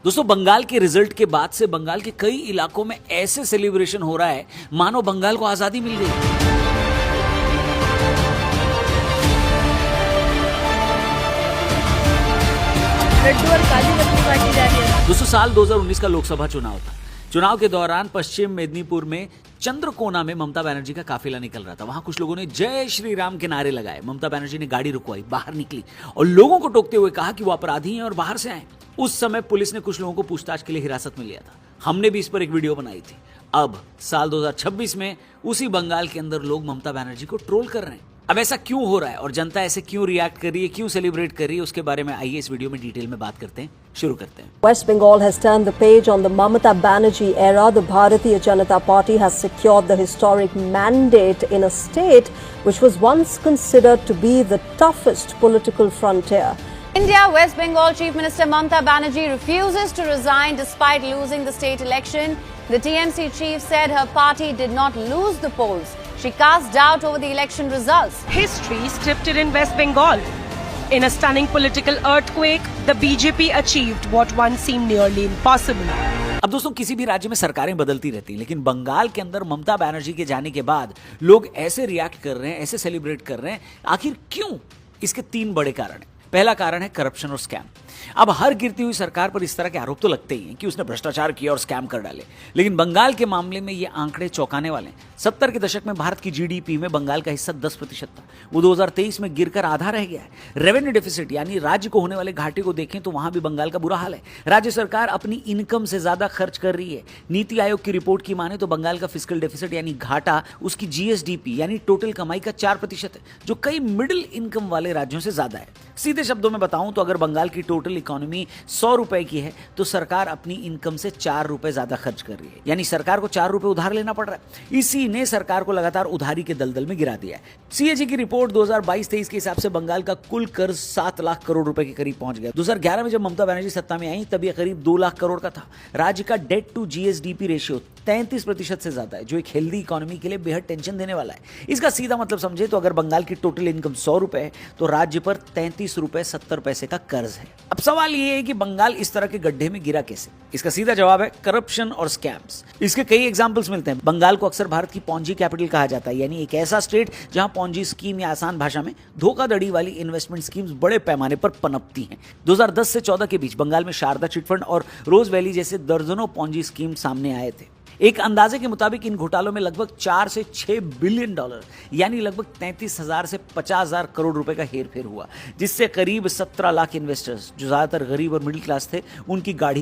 दोस्तों, बंगाल के रिजल्ट के बाद से बंगाल के कई इलाकों में ऐसे सेलिब्रेशन हो रहा है मानो बंगाल को आजादी मिल गई। लड्डू और काजू कतली बांटी जा रही है। दोस्तों, साल 2019 का लोकसभा चुनाव था। चुनाव के दौरान पश्चिम मेदिनीपुर में चंद्रकोना में ममता बनर्जी का काफिला निकल रहा था। वहां कुछ लोगों ने जय श्री राम के नारे लगाए। ममता बनर्जी ने गाड़ी रुकवाई, बाहर निकली और लोगों को टोकते हुए कहा कि वो अपराधी हैं और बाहर से आए। उस समय पुलिस ने कुछ लोगों को पूछताछ के लिए हिरासत में लिया था। हमने भी इस पर एक वीडियो बनाई थी। अब साल 2026 में उसी बंगाल के अंदर लोग ममता बनर्जी को ट्रोल कर रहे हैं। अब ऐसा क्यों हो रहा है और जनता ऐसे क्यों रिएक्ट कर रही है, क्यों सेलिब्रेट कर रही है, उसके बारे में आइए इस वीडियो में डिटेल में बात करते हैं। शुरू करते हैं। West Bengal has turned the page on the Mamata Banerjee era. The Bharatiya Janata Party has secured the historic mandate in a state which was once considered to be the toughest political frontier. India, West Bengal Chief Minister Mamata Banerjee refuses to resign despite losing the state election. The TMC chief said her party did not lose the polls. She cast doubt over the election results. History scripted in West Bengal. In a stunning political earthquake, the BJP achieved what once seemed nearly impossible. अब दोस्तों, किसी भी राज्य में सरकारें बदलती रहती हैं, लेकिन बंगाल के अंदर ममता बनर्जी के जाने के बाद लोग ऐसे रिएक्ट कर रहे हैं, ऐसे सेलिब्रेट कर रहे हैं। आखिर क्यों? इसके 3 बड़े कारण हैं। पहला कारण है करप्शन और स्कैम। अब हर गिरती हुई सरकार पर इस तरह के आरोप तो लगते ही हैं कि उसने भ्रष्टाचार किया और स्कैम कर डाले, लेकिन बंगाल के मामले में ये आंकड़े चौंकाने वाले हैं। 70 के दशक में भारत की जीडीपी में बंगाल का हिस्सा 10% था। वो 2023 में गिरकर आधा रह गया है। रेवेन्यू डेफिसिट यानी राज्य को होने वाले घाटे को देखें तो वहां भी बंगाल का बुरा हाल है। राज्य सरकार अपनी इनकम से ज्यादा खर्च कर रही है। नीति आयोग की रिपोर्ट की माने तो बंगाल का फिस्कल डेफिसिट यानी घाटा उसकी जीएसडीपी यानी टोटल कमाई का 4% है, जो कई मिडिल इनकम वाले राज्यों से ज्यादा है। सीधे शब्दों में बताऊं तो अगर बंगाल की टोटल इकोनॉमी 100 रुपए की है तो सरकार अपनी इनकम से 4 रुपए ज्यादा खर्च कर रही है, यानी सरकार को 4 रुपए उधार लेना पड़ रहा है। इसी ने सरकार को लगातार उधारी के दलदल में गिरा दिया है। सीएजी की रिपोर्ट 2022-23 के हिसाब से बंगाल का कुल कर्ज 7 लाख करोड़ रुपए के करीब पहुंच गया। 2011 में जब ममता बनर्जी सत्ता में आई तब यह करीब 2 लाख करोड़ का था। राज्य का डेट टू जीएसडीपी रेशियो 33% से ज्यादा है, जो एक हेल्दी इकोनॉमी के लिए बेहद टेंशन देने वाला है। इसका सीधा मतलब समझे तो अगर बंगाल की टोटल इनकम 100 रुपए है तो राज्य पर 33 रुपए 70 पैसे का कर्ज है। अब सवाल यह है कि बंगाल इस तरह के गड्ढे में गिरा कैसे? इसका सीधा जवाब है करप्शन और स्कैम्स। इसके कई एग्जांपल्स मिलते हैं। बंगाल को अक्सर भारत की पॉन्जी कैपिटल कहा जाता है, यानी एक ऐसा स्टेट जहां पॉन्जी स्कीम या आसान भाषा में धोखाधड़ी वाली इन्वेस्टमेंट स्कीम्स बड़े पैमाने पर पनपती हैं। 2010 से 14 के बीच बंगाल में शारदा चिटफंड और रोज वैली जैसे दर्जनों पॉन्जी स्कीम सामने आए थे। एक अंदाजे के मुताबिक इन घोटालों में लगभग 4 से 6 बिलियन डॉलर यानी लगभग 33,000 से 50,000 करोड़ रुपए का हेरफेर हुआ, जिससे करीब 17 लाख इन्वेस्टर्स, जो ज्यादातर गरीब और मिडिल क्लास थे, उनकी गाड़ी